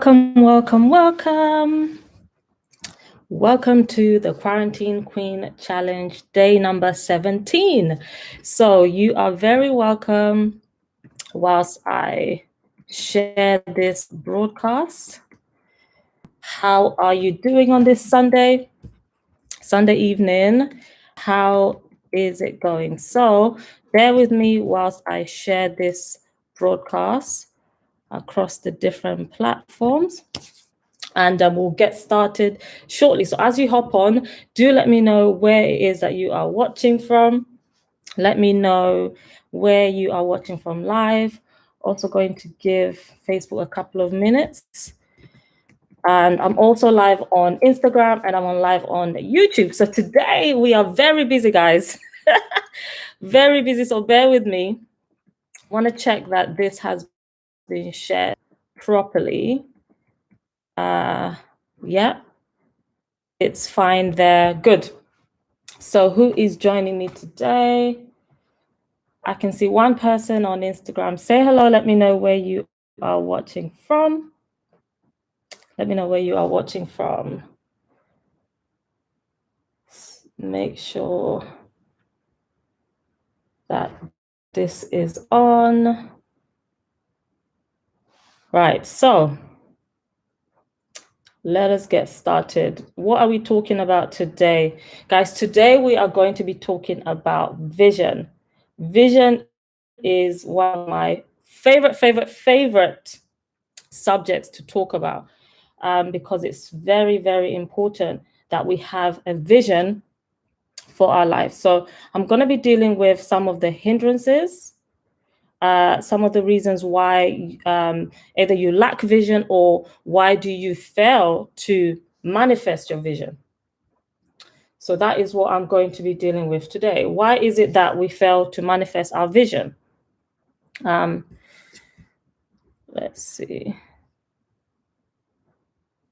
Welcome, welcome, welcome. Welcome to the Quarantine Queen Challenge, day number 17. So you are very welcome whilst I share this broadcast. How are you doing on this Sunday evening? How is it going? So bear with me whilst I share this broadcast across the different platforms. And we'll get started shortly. So as you hop on, do let me know where it is that you are watching from. Let me know where you are watching from live. Also going to give Facebook a couple of minutes. And I'm also live on Instagram and I'm on live on YouTube. So today we are very busy, guys. Very busy, so bear with me. I want to check that this has been shared properly. Yeah, it's fine there. Good. So who is joining me today? I can see one person on Instagram. Say hello. Let me know where you are watching from. Let me know where you are watching from. Make sure that this is on. Right, so let us get started. What are we talking about today? Guys, today we are going to be talking about vision. Vision is one of my favorite subjects to talk about because it's very, very important that we have a vision for our life. So I'm going to be dealing with some of the hindrances, some of the reasons why either you lack vision or why do you fail to manifest your vision. So that is what I'm going to be dealing with today. Why is it that we fail to manifest our vision? Let's see.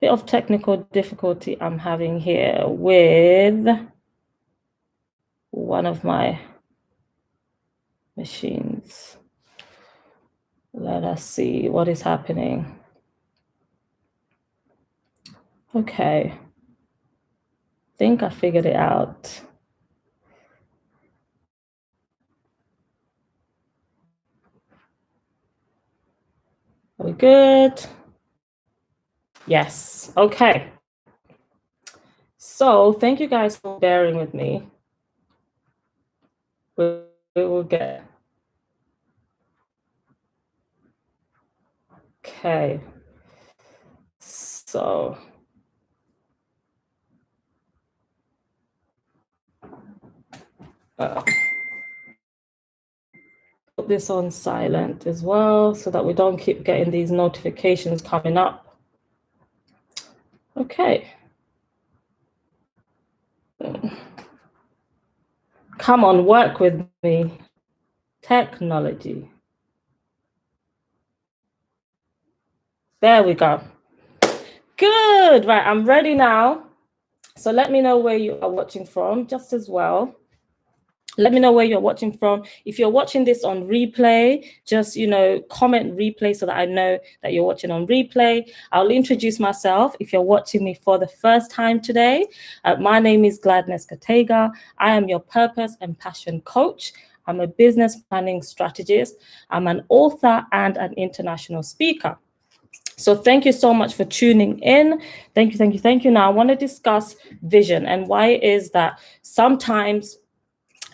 Bit of technical difficulty I'm having here with one of my machines. Let us see what is happening. Okay. I think I figured it out. Are we good? Yes. Okay. So thank you guys for bearing with me. We will get. Okay. So. Put this on silent as well so that we don't keep getting these notifications coming up. Okay. Come on, work with me. Technology. There we go. Good. Right, I'm ready now. So let me know where you are watching from just as well. Let me know where you're watching from. If you're watching this on replay, just, comment replay so that I know that you're watching on replay. I'll introduce myself if you're watching me for the first time today. My name is Gladness Katega. I am your purpose and passion coach. I'm a business planning strategist. I'm an author and an international speaker. So thank you so much for tuning in. Thank you. Now I want to discuss vision and why it is that sometimes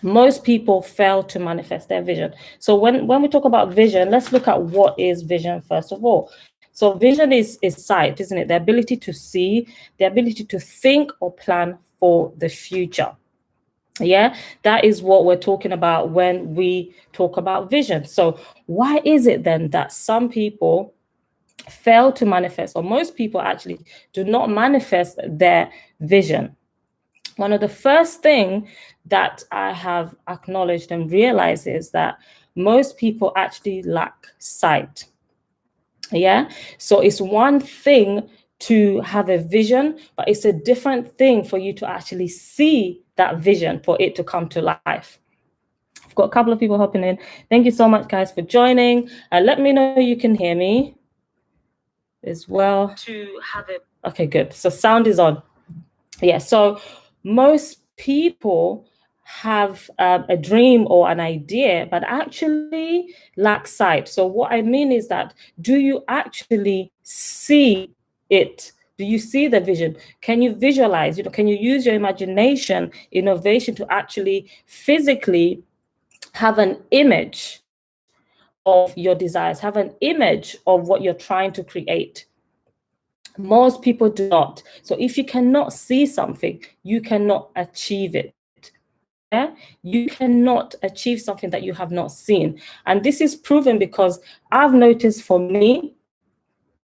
most people fail to manifest their vision. So when we talk about vision, let's look at what is vision first of all. So vision is sight, isn't it? The ability to see, the ability to think or plan for the future. Yeah, that is what we're talking about when we talk about vision. So why is it then that some people fail to manifest, or most people actually do not manifest their vision? One of the first things that I have acknowledged and realized is that most people actually lack sight. Yeah. So it's one thing to have a vision, but it's a different thing for you to actually see that vision, for it to come to life. I've got a couple of people hopping in. Thank you so much, guys, for joining. Let me know you can hear me. as well. Okay, good. So sound is on. Yeah, so most people have a dream or an idea, but actually lack sight. So what I mean is that, do you actually see it? Do you see the vision? Can you visualize? Can you use your imagination, innovation to actually physically have an image of your desires, have an image of what you're trying to create? Most people do not. So if you cannot see something, you cannot achieve it. Yeah, you cannot achieve something that you have not seen. And this is proven because I've noticed, for me, I don't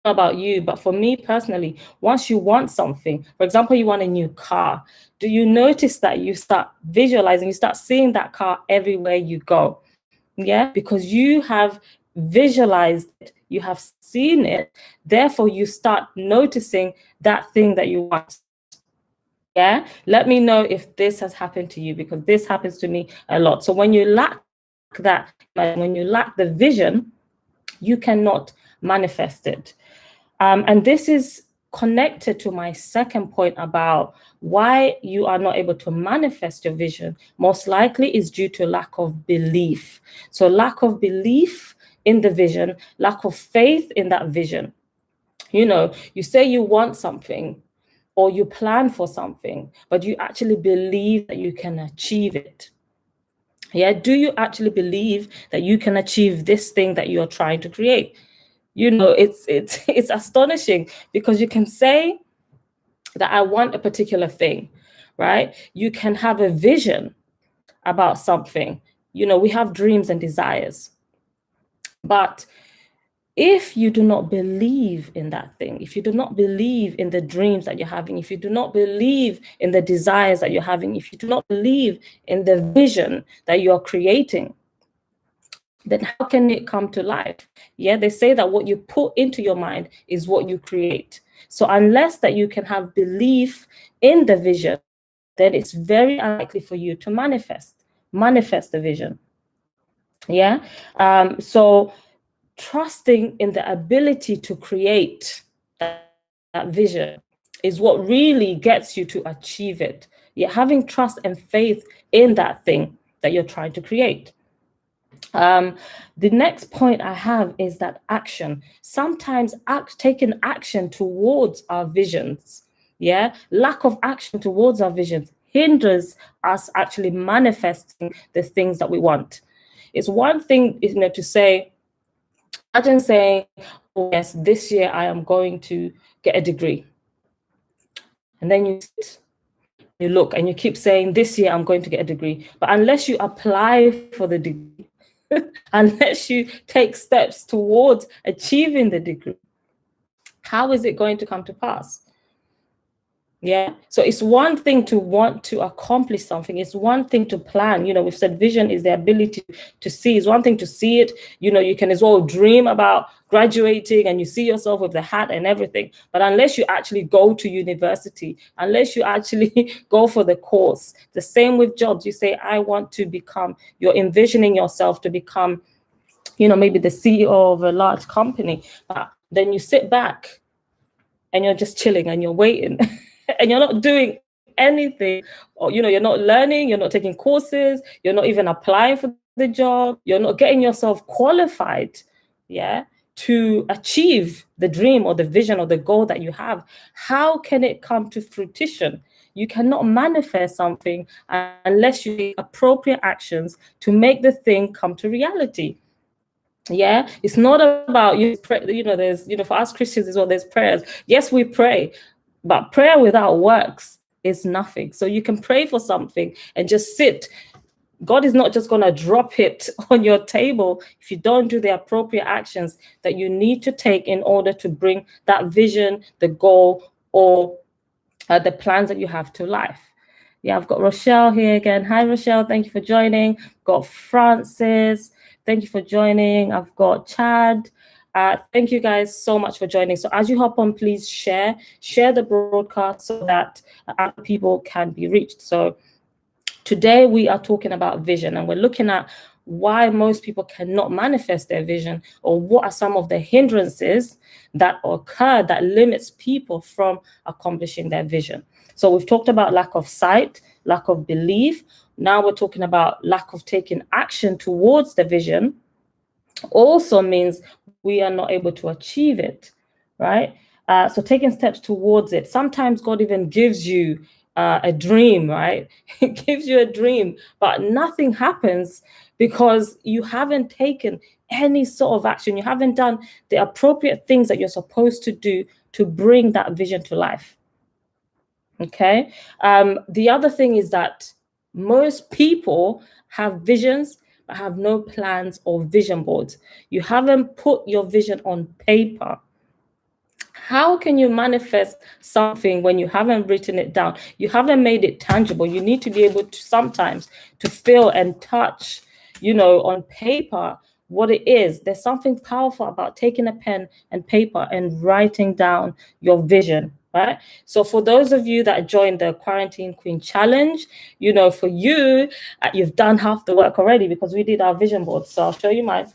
know about you, but for me personally, once you want something, for example, you want a new car, do you notice that you start visualizing, you start seeing that car everywhere you go? Yeah, because you have visualized it, you have seen it, therefore you start noticing that thing that you want. Yeah, let me know if this has happened to you, because this happens to me a lot. So when you lack that, when you lack the vision, you cannot manifest it. And this is connected to my second point about why you are not able to manifest your vision. Most likely is due to lack of belief. So lack of belief in the vision, lack of faith in that vision. You say you want something, or you plan for something, but you actually believe that you can achieve it. Yeah, do you actually believe that you can achieve this thing that you're trying to create? It's astonishing, because you can say that I want a particular thing, right? You can have a vision about something. We have dreams and desires. But if you do not believe in that thing, if you do not believe in the dreams that you're having, if you do not believe in the desires that you're having, if you do not believe in the vision that you're creating, then how can it come to life? Yeah, they say that what you put into your mind is what you create. So unless that you can have belief in the vision, then it's very unlikely for you to manifest the vision. Yeah. So trusting in the ability to create that vision is what really gets you to achieve it. You're having trust and faith in that thing that you're trying to create. The next point I have is that action. Sometimes taking action towards our visions, lack of action towards our visions hinders us actually manifesting the things that we want. It's one thing, to say, imagine saying, oh yes, this year I am going to get a degree. And then you look and you keep saying, this year I'm going to get a degree. But unless you apply for the degree, unless you take steps towards achieving the degree, how is it going to come to pass? Yeah. So it's one thing to want to accomplish something. It's one thing to plan. We've said vision is the ability to see. It's one thing to see it. You can as well dream about graduating and you see yourself with the hat and everything. But unless you actually go to university, unless you actually go for the course, the same with jobs. You say, I want to become, you're envisioning yourself to become, maybe the CEO of a large company. But then you sit back and you're just chilling and you're waiting and you're not doing anything, or you're not learning, you're not taking courses, you're not even applying for the job, you're not getting yourself qualified to achieve the dream or the vision or the goal that you have. How can it come to fruition? You cannot manifest something unless you take appropriate actions to make the thing come to reality. Yeah, it's not about there's for us Christians as well, there's prayers. Yes, we pray, but prayer without works is nothing. So you can pray for something and just sit. God is not just going to drop it on your table if you don't do the appropriate actions that you need to take in order to bring that vision, the goal, or the plans that you have to life. Yeah, I've got Rochelle here again. Hi, Rochelle. Thank you for joining. Got Francis. Thank you for joining. I've got Chad. Thank you guys so much for joining. So as you hop on, please share the broadcast so that other people can be reached. So today we are talking about vision, and we're looking at why most people cannot manifest their vision, or what are some of the hindrances that occur that limits people from accomplishing their vision. So we've talked about lack of sight, lack of belief. Now we're talking about lack of taking action towards the vision. Also means we are not able to achieve it, right? So taking steps towards it. Sometimes God even gives you a dream, right? He gives you a dream, but nothing happens because you haven't taken any sort of action. You haven't done the appropriate things that you're supposed to do to bring that vision to life. Okay. The other thing is that most people have visions but have no plans or vision boards. You haven't put your vision on paper. How can you manifest something when you haven't written it down? You haven't made it tangible. You need to be able to sometimes to feel and touch, on paper what it is. There's something powerful about taking a pen and paper and writing down your vision, right? So for those of you that joined the Quarantine Queen Challenge, for you, you've done half the work already because we did our vision board. So I'll show you mine.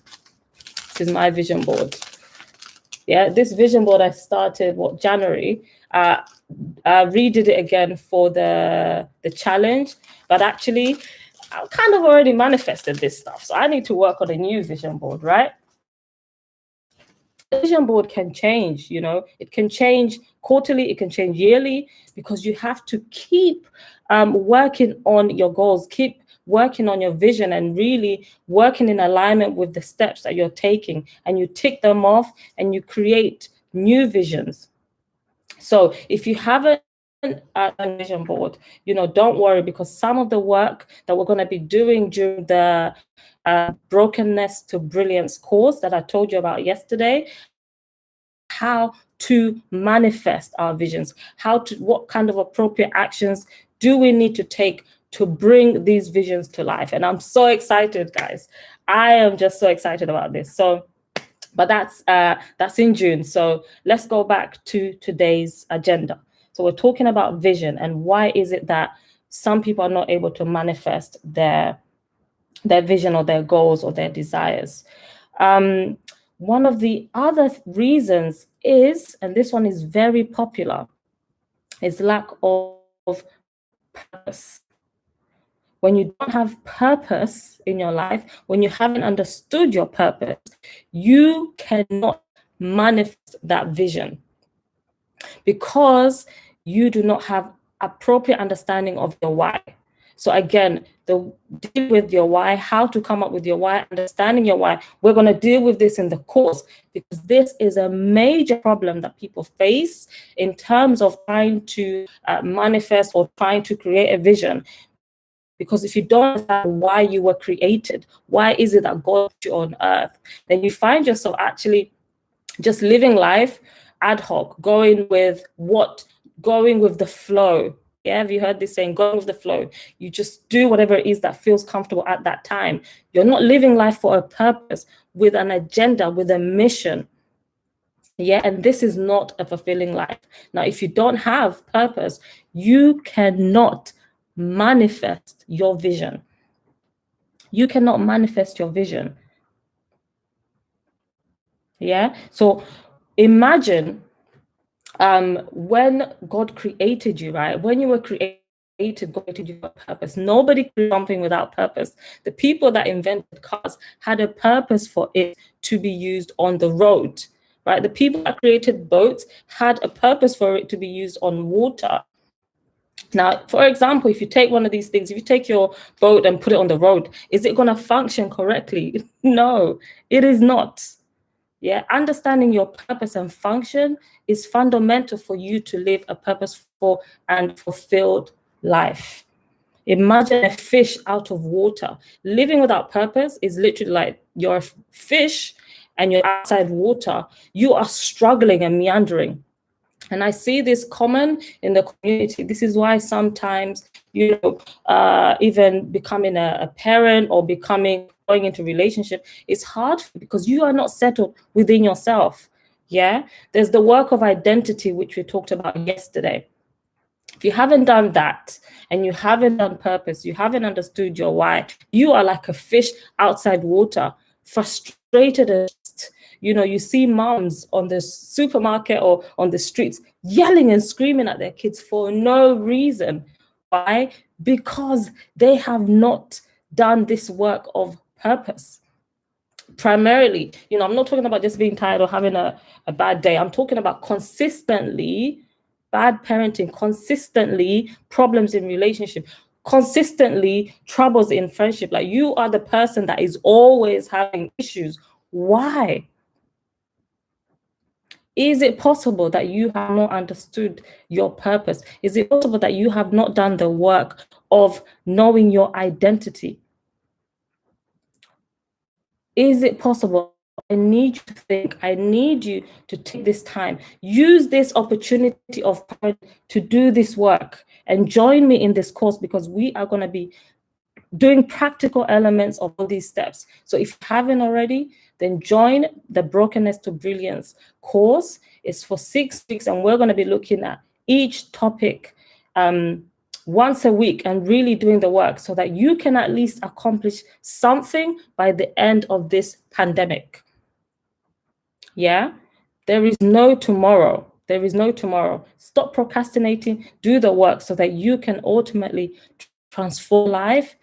This is my vision board. Yeah, this vision board I started, January. Redid it again for the challenge, but actually I kind of already manifested this stuff. So I need to work on a new vision board, right? The vision board can change, it can change quarterly, it can change yearly, because you have to keep working on your goals, keep working on your vision, and really working in alignment with the steps that you're taking, and you tick them off and you create new visions. So if you haven't a vision board, don't worry, because some of the work that we're going to be doing during the Brokenness to Brilliance course that I told you about yesterday, how to manifest our visions, what kind of appropriate actions do we need to take to bring these visions to life. And I'm so excited, guys. I am just so excited about this. So, but that's in June. So let's go back to today's agenda. So we're talking about vision, and why is it that some people are not able to manifest their vision or their goals or their desires. One of the other reasons is, and this one is very popular, is lack of purpose. When you don't have purpose in your life, when you haven't understood your purpose, you cannot manifest that vision, because you do not have appropriate understanding of your why. So again, deal with your why, how to come up with your why, understanding your why. We're going to deal with this in the course, because this is a major problem that people face in terms of trying to manifest or trying to create a vision. Because if you don't understand why you were created, why is it that God put you on earth, then you find yourself actually just living life ad hoc, going with the flow. Yeah, have you heard this saying, going with the flow? You just do whatever it is that feels comfortable at that time. You're not living life for a purpose, with an agenda, with a mission. Yeah, and this is not a fulfilling life. Now, if you don't have purpose, you cannot manifest your vision. You cannot manifest your vision. Yeah, so imagine when God created you, right? When you were created, God created you for a purpose. Nobody created something without purpose. The people that invented cars had a purpose for it to be used on the road, right? The people that created boats had a purpose for it to be used on water. Now, for example, if you take one of these things, if you take your boat and put it on the road, is it going to function correctly? No, it is not. Yeah, understanding your purpose and function is fundamental for you to live a purposeful and fulfilled life. Imagine a fish out of water. Living without purpose is literally like you're a fish and you're outside water. You are struggling and meandering. And I see this common in the community. This is why sometimes, even becoming a parent or going into relationship is hard, because you are not settled within yourself. Yeah, there's the work of identity, which we talked about yesterday. If you haven't done that and you haven't done purpose, you haven't understood your why, you are like a fish outside water, frustrated. You see moms on the supermarket or on the streets yelling and screaming at their kids for no reason. Why? Because they have not done this work of purpose. Primarily, I'm not talking about just being tired or having a bad day. I'm talking about consistently bad parenting, consistently problems in relationship, consistently troubles in friendship. Like, you are the person that is always having issues. Why? Is it possible that you have not understood your purpose? Is it possible that you have not done the work of knowing your identity? Is it possible? I need you to think. I need you to take this time. Use this opportunity of to do this work and join me in this course, because we are going to be doing practical elements of all these steps. So if you haven't already, then join the Brokenness to Brilliance course. It's for 6 weeks, and we're going to be looking at each topic once a week and really doing the work so that you can at least accomplish something by the end of this pandemic. Yeah, there is no tomorrow. There is no tomorrow. Stop procrastinating, do the work so that you can ultimately transform life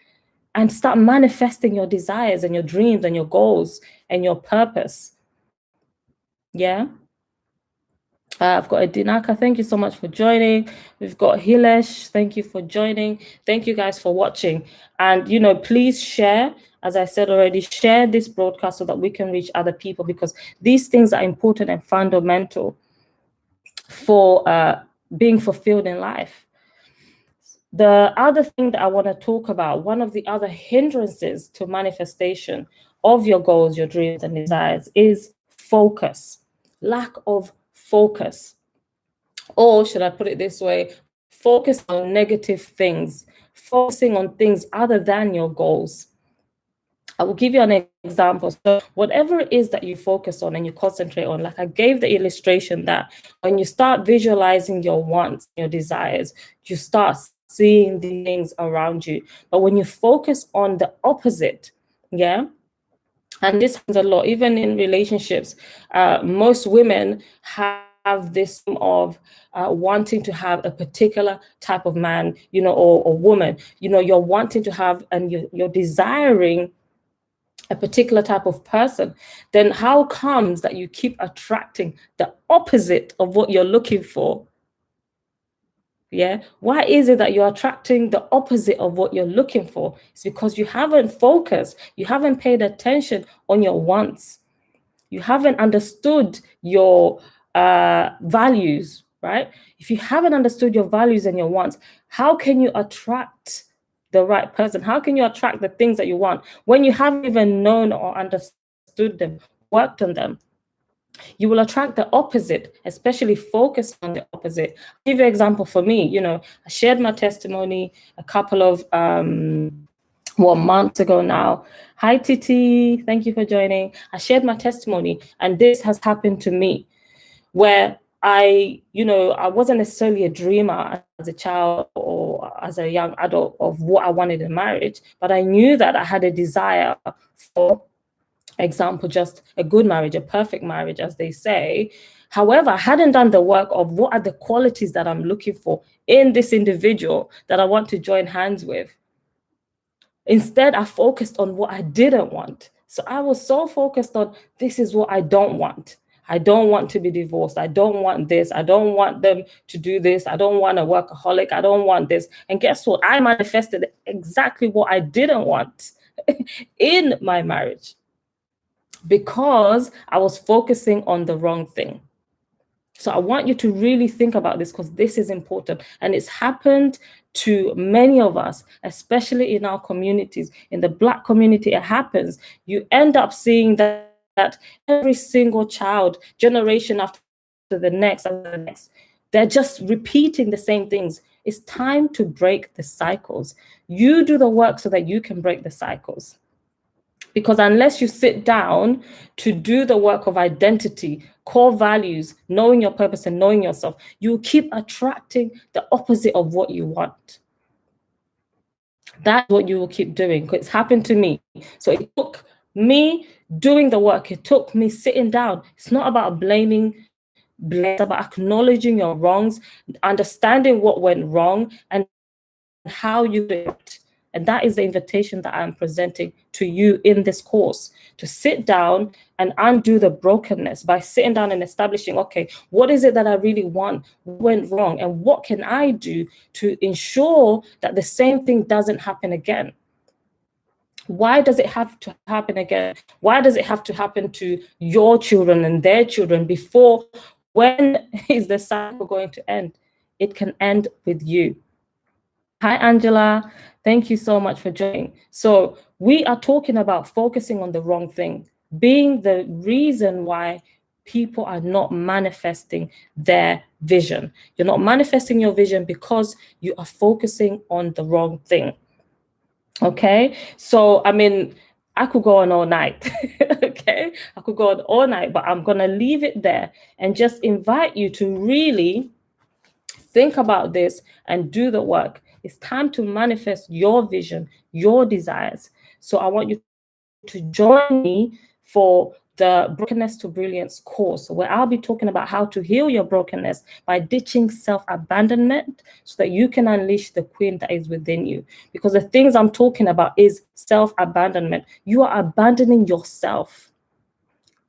and start manifesting your desires and your dreams and your goals and your purpose. Yeah. I've got a Dinaka. Thank you so much for joining. We've got Hilesh. Thank you for joining. Thank you guys for watching. And, please share. As I said already, share this broadcast so that we can reach other people, because these things are important and fundamental for being fulfilled in life. The other thing that I want to talk about, one of the other hindrances to manifestation of your goals, your dreams and desires, is focus, lack of focus. Or should I put it this way? Focus on negative things, focusing on things other than your goals. I will give you an example. So whatever it is that you focus on and you concentrate on, like I gave the illustration that when you start visualizing your wants, your desires, you start seeing the things around you. But when you focus on the opposite, yeah, and this happens a lot, even in relationships, most women have this of wanting to have a particular type of man, or woman, you're wanting to have, and you're desiring a particular type of person. Then how comes that you keep attracting the opposite of what you're looking for? Yeah. Why is it that you're attracting the opposite of what you're looking for? It's because you haven't focused. You haven't paid attention on your wants. You haven't understood your values, right? If you haven't understood your values and your wants, how can you attract the right person? How can you attract the things that you want when you haven't even known or understood them, worked on them? You will attract the opposite, especially focus on the opposite. I'll give you an example for me. I shared my testimony a couple of months ago now. Hi, Titi. Thank you for joining. I shared my testimony, and this has happened to me where I wasn't necessarily a dreamer as a child or as a young adult of what I wanted in marriage, but I knew that I had a desire for example, just a good marriage, a perfect marriage, as they say. However, I hadn't done the work of what are the qualities that I'm looking for in this individual that I want to join hands with. Instead, I focused on what I didn't want. So I was so focused on, this is what I don't want. I don't want to be divorced. I don't want this. I don't want them to do this. I don't want a workaholic. I don't want this. And guess what? I manifested exactly what I didn't want in my marriage, because I was focusing on the wrong thing. So I want you to really think about this, because this is important. And it's happened to many of us, especially in our communities. In the Black community, it happens. You end up seeing that every single child, generation after the next, they're just repeating the same things. It's time to break the cycles. You do the work so that you can break the cycles. Because unless you sit down to do the work of identity, core values, knowing your purpose and knowing yourself, you will keep attracting the opposite of what you want. That's what you will keep doing, because it's happened to me. So it took me doing the work. It took me sitting down. It's not about blaming. It's about acknowledging your wrongs, understanding what went wrong, and how you do it. And that is the invitation that I'm presenting to you in this course, to sit down and undo the brokenness by sitting down and establishing, okay, what is it that I really want? What went wrong? And what can I do to ensure that the same thing doesn't happen again? Why does it have to happen again? Why does it have to happen to your children and their children before? When is the cycle going to end? It can end with you. Hi, Angela. Thank you so much for joining. So we are talking about focusing on the wrong thing, being the reason why people are not manifesting their vision. You're not manifesting your vision because you are focusing on the wrong thing. Okay, so I mean, I could go on all night. Okay, I could go on all night, but I'm gonna leave it there and just invite you to really think about this and do the work. It's time to manifest your vision, your desires. So I want you to join me for the Brokenness to Brilliance course, where I'll be talking about how to heal your brokenness by ditching self-abandonment so that you can unleash the queen that is within you. Because the things I'm talking about is self-abandonment. You are abandoning yourself.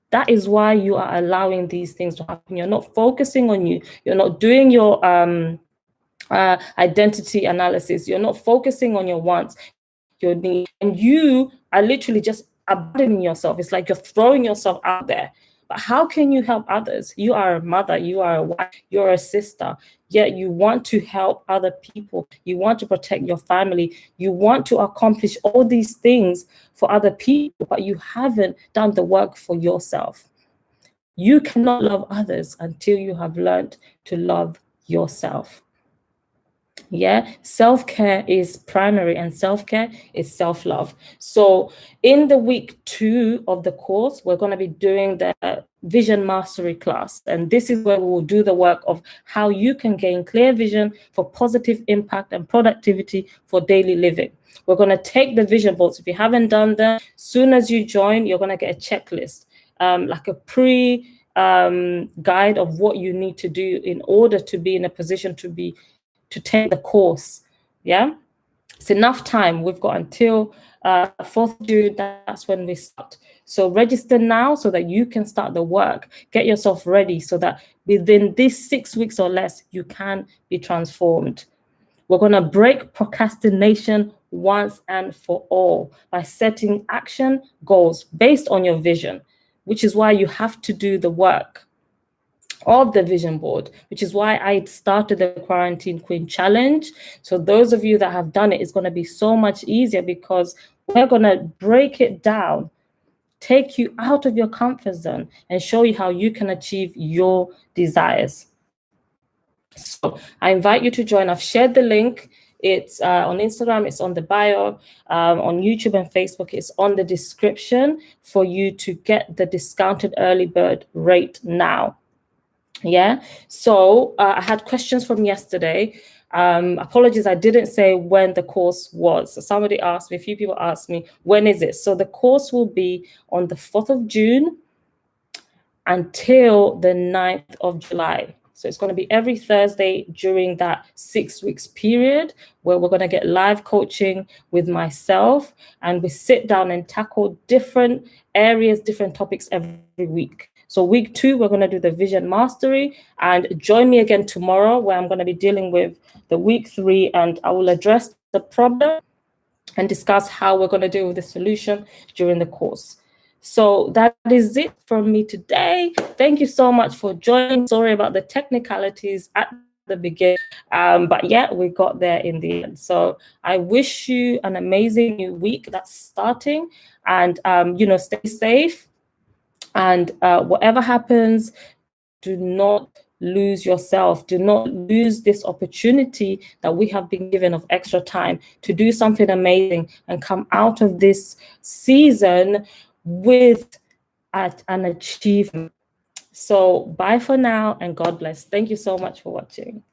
That is why you are allowing these things to happen. You're not focusing on you. You're not doing your identity analysis. You're not focusing on your wants, your needs, and you are literally just abandoning yourself. It's like you're throwing yourself out there. But how can you help others? You are a mother, you are a wife, you're a sister, yet you want to help other people. You want to protect your family. You want to accomplish all these things for other people, but you haven't done the work for yourself. You cannot love others until you have learned to love yourself. Yeah, self-care is primary and self-care is self-love. So in the week 2 of the course, we're going to be doing the Vision Mastery class. And this is where we will do the work of how you can gain clear vision for positive impact and productivity for daily living. We're going to take the vision boards. If you haven't done them, soon as you join, you're going to get a checklist, like a guide of what you need to do in order to be in a position to take the course. Yeah, it's enough time. We've got until 4th June. That's when we start. So register now so that you can start the work. Get yourself ready so that within these 6 weeks or less, you can be transformed. We're going to break procrastination once and for all by setting action goals based on your vision, which is why you have to do the work of the vision board, which is why I started the Quarantine Queen Challenge. So those of you that have done it, it's going to be so much easier because we're going to break it down, take you out of your comfort zone and show you how you can achieve your desires. So I invite you to join. I've shared the link. It's on Instagram, it's on the bio, on YouTube and Facebook, it's on the description for you to get the discounted early bird rate now. Yeah, so I had questions from yesterday. Apologies, I didn't say when the course was. So somebody asked me, a few people asked me, when is it? So the course will be on the 4th of June until the 9th of July. So it's going to be every Thursday during that 6 weeks period where we're going to get live coaching with myself and we sit down and tackle different areas, different topics every week. So week 2, we're going to do the vision mastery, and join me again tomorrow where I'm going to be dealing with the week 3 and I will address the problem and discuss how we're going to deal with the solution during the course. So that is it from me today. Thank you so much for joining. Sorry about the technicalities at the beginning, but yeah, we got there in the end. So I wish you an amazing new week that's starting, and stay safe. And whatever happens, do not lose yourself. Do not lose this opportunity that we have been given of extra time to do something amazing and come out of this season with an achievement. So bye for now, and God bless. Thank you so much for watching.